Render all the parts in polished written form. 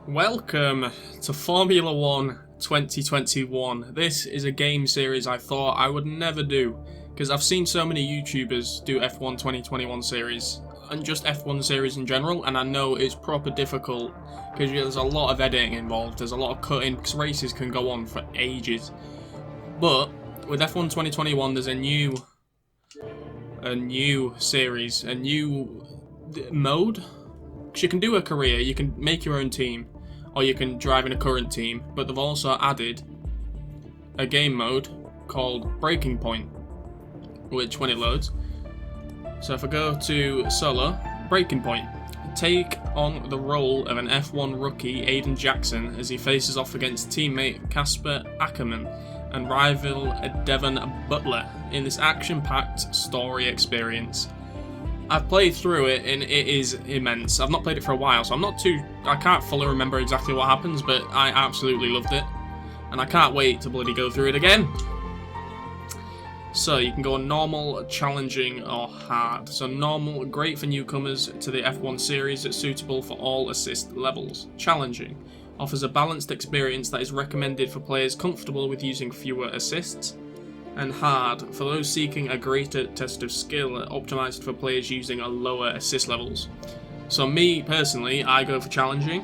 Welcome to Formula 1 2021. This is a game series I thought I would never do, because I've seen so many YouTubers do F1 2021 series, and just F1 series in general, and I know it's proper difficult, because there's a lot of editing involved, there's a lot of cutting, because races can go on for ages. But with F1 2021 there's a new series, a new mode. You can do a career, you can make your own team, or you can drive in a current team, but they've also added a game mode called Breaking Point, which when it loads, so if I go to solo, Breaking Point, take on the role of an F1 rookie, Aiden Jackson, as he faces off against teammate Casper Ackerman and rival Devon Butler in this action-packed story experience. I've played through it and it is immense. I've not played it for a while, so I can't fully remember exactly what happens, but I absolutely loved it. And I can't wait to bloody go through it again. So you can go on normal, challenging, or hard. So normal, great for newcomers to the F1 series, it's suitable for all assist levels. Challenging offers a balanced experience that is recommended for players comfortable with using fewer assists. And hard, for those seeking a greater test of skill, optimised for players using a lower assist levels. So me, personally, I go for challenging.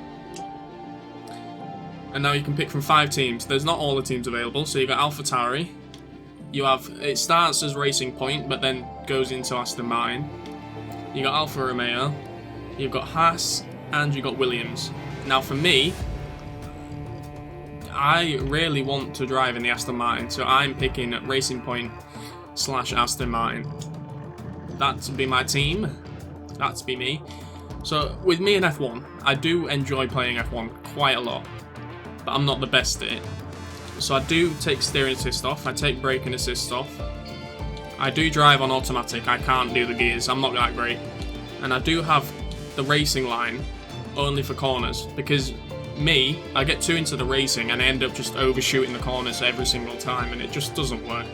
And now you can pick from 5 teams. There's not all the teams available, so you've got AlphaTauri. It starts as Racing Point, but then goes into Aston Martin. You got Alfa Romeo, you've got Haas, and you've got Williams. Now for me, I really want to drive in the Aston Martin, so I'm picking Racing Point / Aston Martin. That'd be my team. That'd be me. So with me in F1, I do enjoy playing F1 quite a lot, but I'm not the best at it. So I do take steering assist off, I take braking assist off. I do drive on automatic, I can't do the gears, I'm not that great. And I do have the racing line only for corners, because I get too into the racing and I end up just overshooting the corners every single time, and it just doesn't work.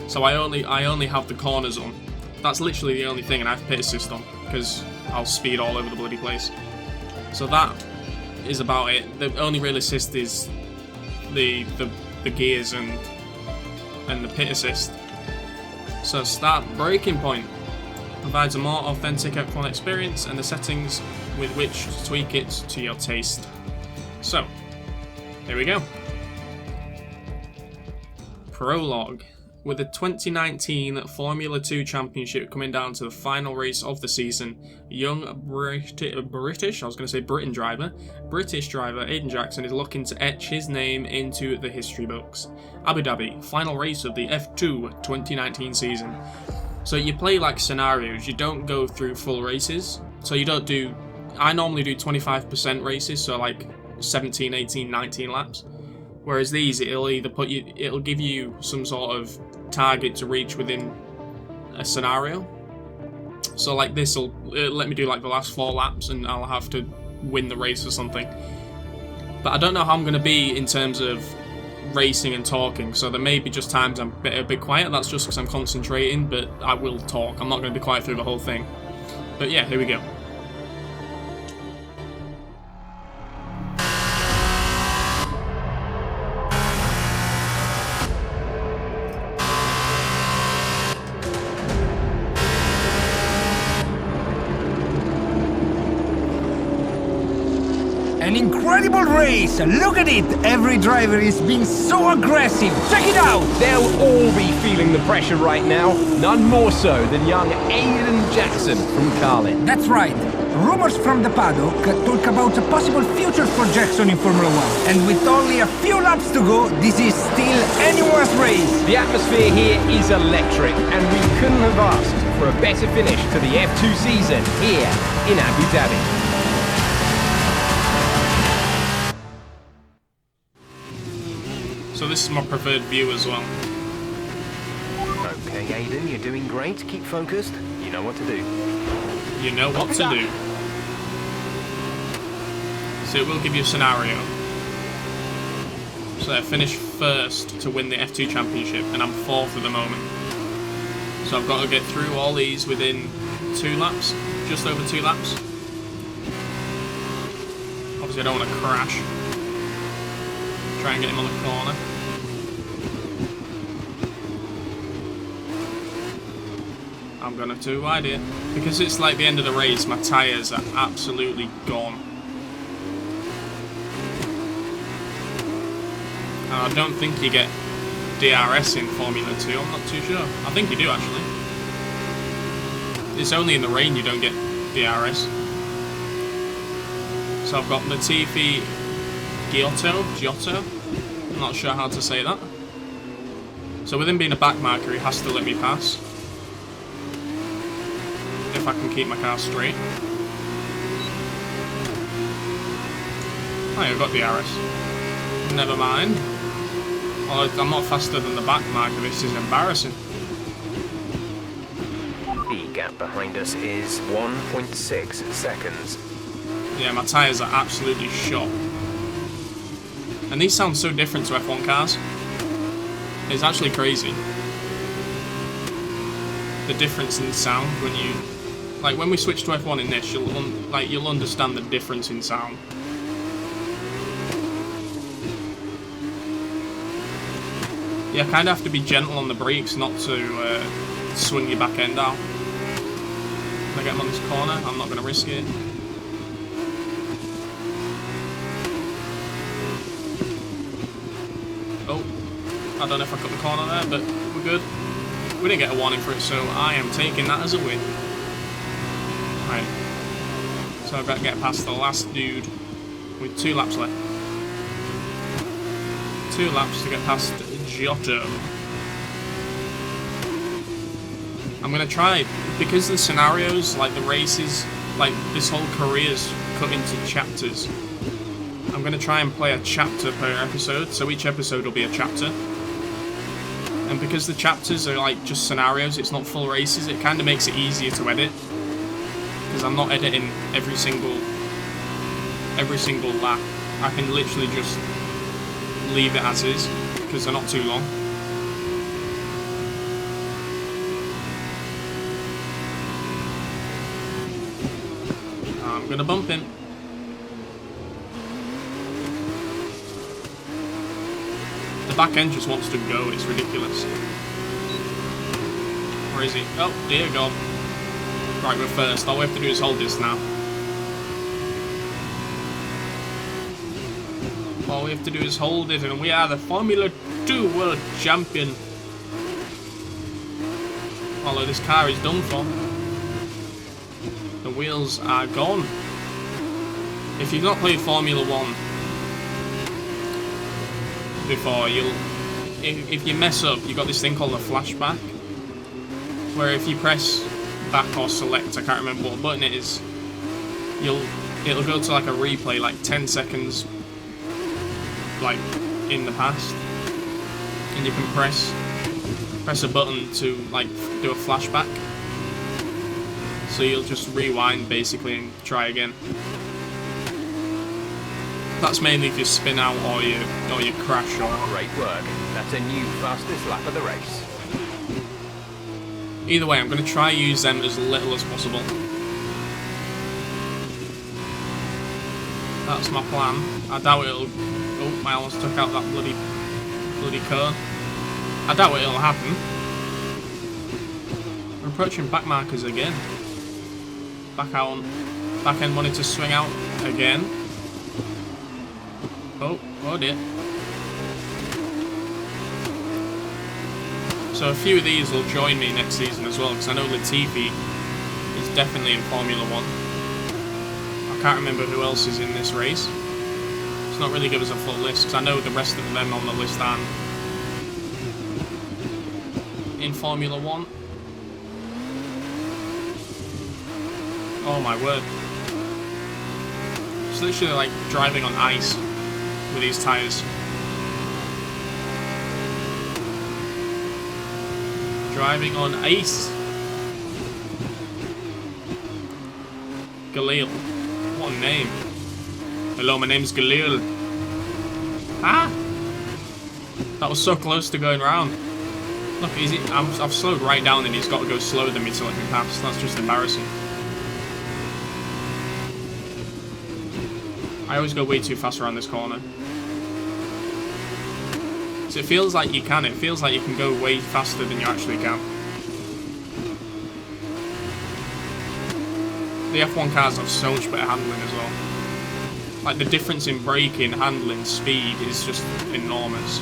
So I only have the corners on. That's literally the only thing, and I have pit assist on because I'll speed all over the bloody place. So that is about it. The only real assist is the gears and the pit assist. So start Breaking Point. Provides a more authentic F1 experience and the settings with which to tweak it to your taste. So, here we go. Prologue. With the 2019 Formula 2 Championship coming down to the final race of the season, young British driver Aiden Jackson is looking to etch his name into the history books. Abu Dhabi, final race of the F2 2019 season. So you play like scenarios, you don't go through full races. So I normally do 25% races, so like 17, 18, 19 laps. Whereas these, it'll give you some sort of target to reach within a scenario. So like it'll let me do like the last 4 laps and I'll have to win the race or something. But I don't know how I'm going to be in terms of racing and talking, so there may be just times I'm a bit quiet. That's just because I'm concentrating, but I will talk. I'm not going to be quiet through the whole thing. But yeah, here we go. An incredible race! Look at it! Every driver is being so aggressive! Check it out! They'll all be feeling the pressure right now. None more so than young Aiden Jackson from Carlin. That's right. Rumors from the paddock talk about a possible future for Jackson in Formula 1. And with only a few laps to go, this is still anyone's race. The atmosphere here is electric, and we couldn't have asked for a better finish to the F2 season here in Abu Dhabi. So this is my preferred view as well. Okay, Aiden, you're doing great. Keep focused. You know what to do. You know what to do. So it will give you a scenario. So I finished first to win the F2 Championship, and I'm 4th at the moment. So I've got to get through all these within 2 laps, just over 2 laps. Obviously I don't want to crash. Try and get him on the corner. I'm gonna too wide here. Because it's like the end of the race, my tyres are absolutely gone. And I don't think you get DRS in Formula 2, I'm not too sure. I think you do actually. It's only in the rain you don't get DRS. So I've got Latifi Giotto. I'm not sure how to say that. So with him being a back marker, he has to let me pass. If I can keep my car straight. Oh, yeah, I've got DRS. Never mind. Well, I'm not faster than the back marker, this is embarrassing. The gap behind us is 1.6 seconds. Yeah, my tyres are absolutely shot. And these sound so different to F1 cars. It's actually crazy. The difference in sound when you... Like, when we switch to F1 in this, you'll understand the difference in sound. Yeah, kind of have to be gentle on the brakes not to swing your back end out. Can I get him on this corner? I'm not going to risk it. Oh, I don't know if I cut the corner there, but we're good. We didn't get a warning for it, so I am taking that as a win. Right. So I've got to get past the last dude with 2 laps left. 2 laps to get past Giotto. I'm going to try, because the scenarios, like the races, like this whole career's cut into chapters. I'm going to try and play a chapter per episode, so each episode will be a chapter. And because the chapters are like just scenarios, it's not full races, it kind of makes it easier to edit. Because I'm not editing every single lap. I can literally just leave it as is, because they're not too long. I'm gonna bump him. The back end just wants to go, it's ridiculous. Where is he? Oh, dear God. Right, we're first. All we have to do is hold this now. All we have to do is hold it, and we are the Formula 2 World Champion. Although this car is done for. The wheels are gone. If you've not played Formula 1 before, if you mess up, you've got this thing called a flashback, where if you press back or select, I can't remember what button it is, it'll go to like a replay, like 10 seconds like in the past, and you can press a button to like do a flashback, so you'll just rewind basically and try again. That's mainly if you spin out or you crash or... Great work. That's a new fastest lap of the race. Either way, I'm going to try use them as little as possible. That's my plan. I doubt it'll... Oh, I almost took out that bloody cone. I doubt it'll happen. We're approaching back markers again. Back end wanted to swing out again. Oh dear. So a few of these will join me next season as well, because I know Latifi is definitely in Formula 1. I can't remember who else is in this race. It's not really give us a full list, because I know the rest of them on the list aren't in Formula 1. Oh my word. It's literally like driving on ice with these tyres. Driving on ice. Galil. What a name. Hello, my name's Galil. Ah! That was so close to going round. Look, I've slowed right down and he's got to go slower than me to let me pass. That's just embarrassing. I always go way too fast around this corner. So it feels like you can. It feels like you can go way faster than you actually can. The F1 cars have so much better handling as well. Like, the difference in braking, handling, speed is just enormous.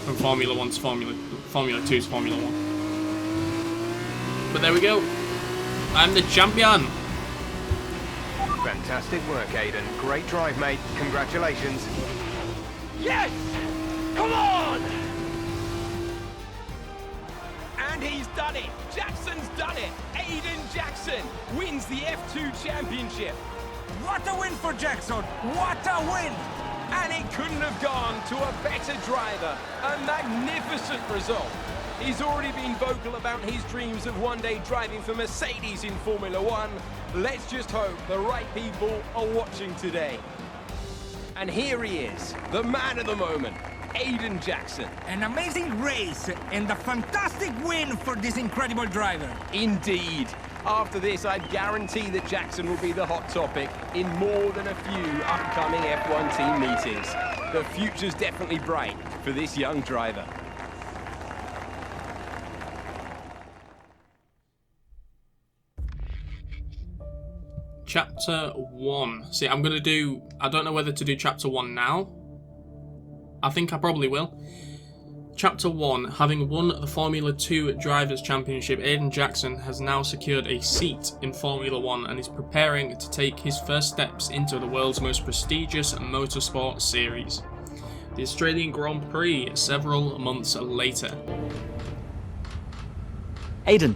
From Formula 1 to Formula 2 to Formula 1. But there we go. I'm the champion. Fantastic work, Aiden. Great drive, mate. Congratulations. Yes! Come on! And he's done it. Jackson's done it. Aiden Jackson wins the F2 championship. What a win for Jackson! What a win! And it couldn't have gone to a better driver. A magnificent result. He's already been vocal about his dreams of one day driving for Mercedes in Formula 1. Let's just hope the right people are watching today. And here he is, the man of the moment, Aiden Jackson. An amazing race and a fantastic win for this incredible driver. Indeed. After this, I guarantee that Jackson will be the hot topic in more than a few upcoming F1 team meetings. The future's definitely bright for this young driver. Chapter 1. See, I'm going to do... I don't know whether to do Chapter 1 now. I think I probably will. Chapter 1. Having won the Formula 2 Drivers' Championship, Aiden Jackson has now secured a seat in Formula 1 and is preparing to take his first steps into the world's most prestigious motorsport series, the Australian Grand Prix, several months later. Aiden,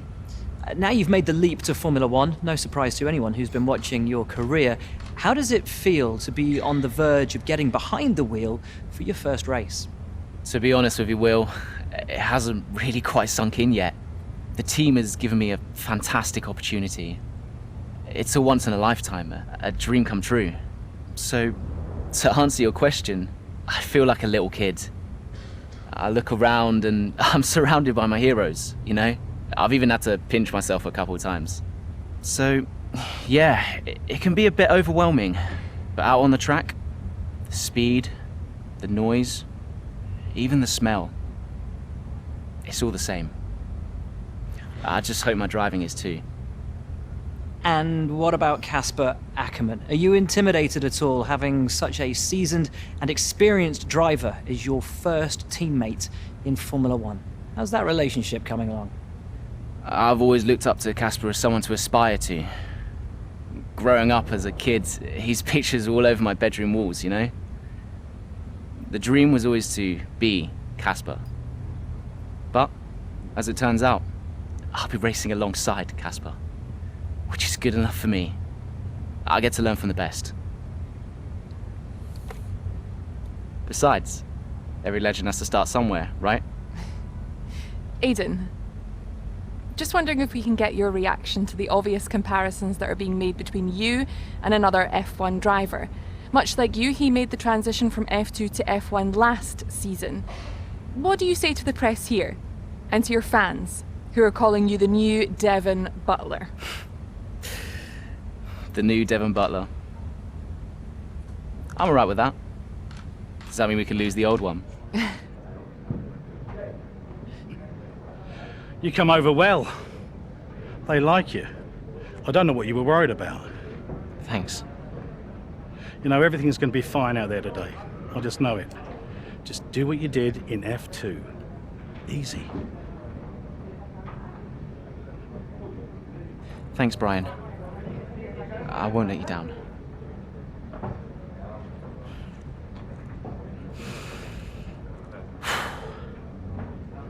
now you've made the leap to Formula 1, no surprise to anyone who's been watching your career. How does it feel to be on the verge of getting behind the wheel for your first race? To be honest with you, Will, it hasn't really quite sunk in yet. The team has given me a fantastic opportunity. It's a once-in-a-lifetime, a dream come true. So, to answer your question, I feel like a little kid. I look around and I'm surrounded by my heroes, you know? I've even had to pinch myself a couple of times. So, yeah, it can be a bit overwhelming. But out on the track, the speed, the noise, even the smell, it's all the same. I just hope my driving is too. And what about Casper Ackerman? Are you intimidated at all having such a seasoned and experienced driver as your first teammate in Formula 1? How's that relationship coming along? I've always looked up to Casper as someone to aspire to. Growing up as a kid, his pictures all over my bedroom walls, you know? The dream was always to be Casper. But, as it turns out, I'll be racing alongside Casper, which is good enough for me. I get to learn from the best. Besides, every legend has to start somewhere, right? Aiden, just wondering if we can get your reaction to the obvious comparisons that are being made between you and another F1 driver. Much like you, he made the transition from F2 to F1 last season. What do you say to the press here, and to your fans, who are calling you the new Devon Butler? The new Devon Butler. I'm alright with that. Does that mean we could lose the old one? You come over well. They like you. I don't know what you were worried about. Thanks. You know, everything's going to be fine out there today. I just know it. Just do what you did in F2. Easy. Thanks, Brian. I won't let you down.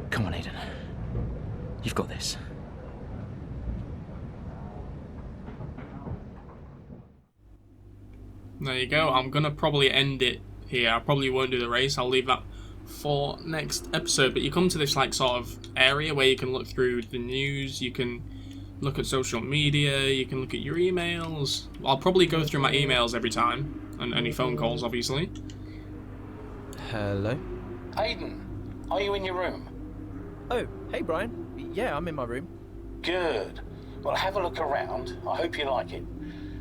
Come on, Aiden. You've got this. There you go. I'm going to probably end it here. I probably won't do the race. I'll leave that for next episode. But you come to this like sort of area where you can look through the news, you can look at social media, you can look at your emails. I'll probably go through my emails every time, and any phone calls, obviously. Hello? Aiden, are you in your room? Oh, hey Brian. Yeah, I'm in my room. Good. Well, have a look around. I hope you like it.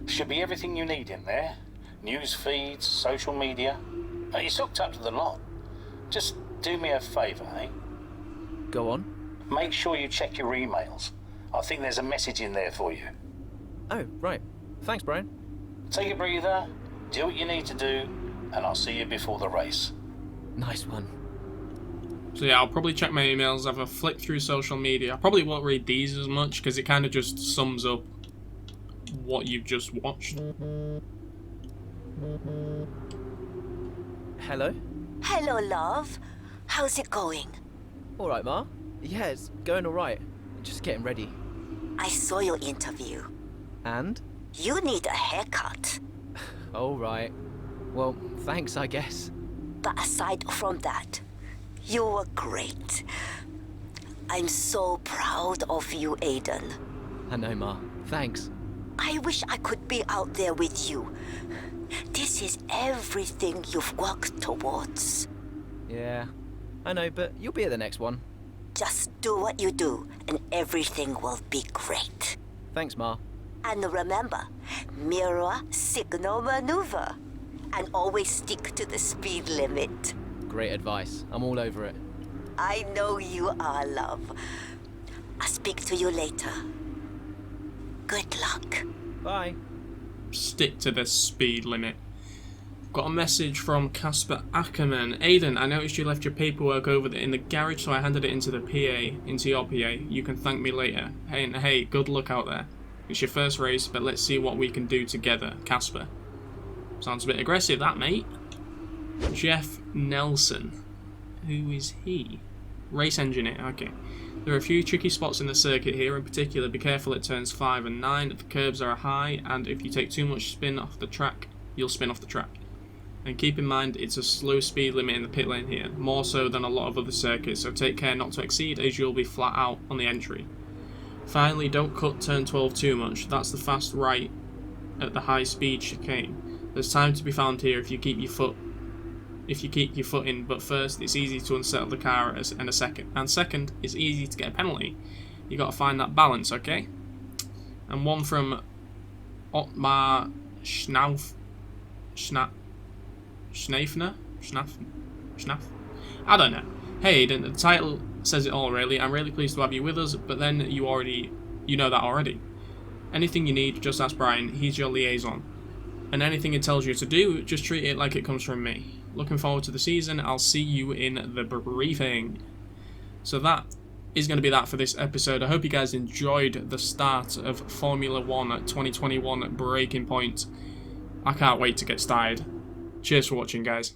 Should be everything you need in there. News feeds, social media. He's hooked up to the lot. Just do me a favour, eh? Go on. Make sure you check your emails. I think there's a message in there for you. Oh, right. Thanks, Brian. Take a breather, do what you need to do, and I'll see you before the race. Nice one. So yeah, I'll probably check my emails, have a flick through social media. I probably won't read these as much, because it kind of just sums up what you've just watched. Hello? Hello, love. How's it going? All right, Ma. Yeah, it's going all right. Just getting ready. I saw your interview. And? You need a haircut. All right. Well, thanks, I guess. But aside from that, you were great. I'm so proud of you, Aiden. I know, Ma. Thanks. I wish I could be out there with you. This is everything you've worked towards. Yeah, I know, but you'll be at the next one. Just do what you do, and everything will be great. Thanks, Ma. And remember, mirror signal maneuver. And always stick to the speed limit. Great advice. I'm all over it. I know you are, love. I'll speak to you later. Good luck. Bye. Stick to the speed limit. Got a message from Casper Ackerman. Aiden, I noticed you left your paperwork over in the garage, so I handed it into the PA, into your PA. You can thank me later. Hey, good luck out there. It's your first race, but let's see what we can do together, Casper. Sounds a bit aggressive, that, mate. Jeff Nelson. Who is he? Race engineer, okay. There are a few tricky spots in the circuit here. In particular, be careful at turns 5 and 9. The curbs are high, and if you take too much spin off the track, you'll spin off the track. And keep in mind, it's a slow speed limit in the pit lane here, more so than a lot of other circuits, so take care not to exceed as you'll be flat out on the entry. Finally, don't cut turn 12 too much. That's the fast right at the high speed chicane. There's time to be found here if you keep your foot in, but first, it's easy to unsettle the car and second, it's easy to get a penalty. You got to find that balance, okay? And one from Ottmar Schnaff. I don't know. Hey, Aiden, the title says it all, really. I'm really pleased to have you with us, but then you know that already. Anything you need, just ask Brian. He's your liaison. And anything it tells you to do, just treat it like it comes from me. Looking forward to the season. I'll see you in the briefing. So that is going to be that for this episode. I hope you guys enjoyed the start of Formula 1 2021 Breaking Point. I can't wait to get started. Cheers for watching, guys.